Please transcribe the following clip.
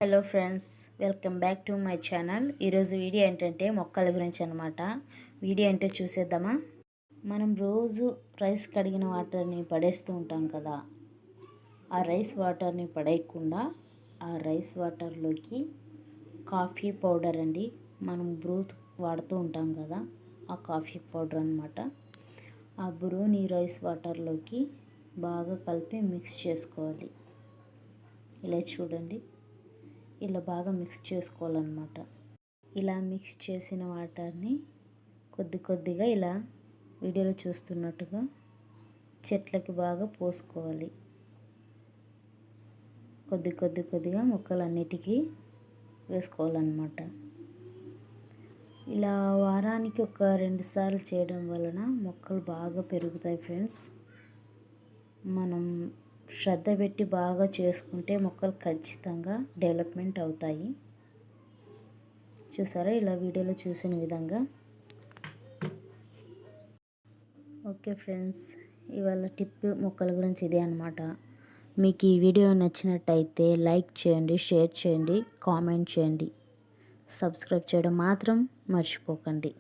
Hello friends, welcome back to my channel. ఈరోజు video ఏంటంటే మొక్కల గురించి అనమాట. వీడియో ఏంటో చూసేద్దామా. మనం రోజు రైస్ కడిగిన వాటర్ని పడేస్తూ ఉంటాం కదా. ఆ రైస్ వాటర్ని పడేయకుండా ఆ రైస్ వాటర్లోకి కాఫీ పౌడర్ అండి, మనం బ్రూ వాడుతూ ఉంటాం కదా, ఆ కాఫీ పౌడర్ అనమాట. ఆ బ్రూని రైస్ వాటర్లోకి బాగా కలిపి మిక్స్ చేసుకోవాలి. ఇలా చూడండి, ఇలా బాగా మిక్స్ చేసుకోవాలన్నమాట. ఇలా మిక్స్ చేసిన వాటర్ని కొద్ది కొద్దిగా ఇలా వీడియోలో చూస్తున్నట్టుగా చెట్లకి బాగా పోసుకోవాలి. కొద్దిగా మొక్కలన్నిటికీ వేసుకోవాలన్నమాట. ఇలా వారానికి ఒక 2 సార్లు చేయడం వలన మొక్కలు బాగా పెరుగుతాయి ఫ్రెండ్స్. మనం శ్రద్ధ పెట్టి బాగా చేసుకుంటే మొక్కలు ఖచ్చితంగా డెవలప్మెంట్ అవుతాయి. చూసారా, ఇలా వీడియోలో చూసిన విధంగా. ఓకే ఫ్రెండ్స్, ఇవాళ టిప్ మొక్కల గురించి ఇదే అనమాట. మీకు ఈ వీడియో నచ్చినట్టయితే లైక్ చేయండి, షేర్ చేయండి, కామెంట్ చేయండి, సబ్స్క్రైబ్ చేయడం మాత్రం మర్చిపోకండి.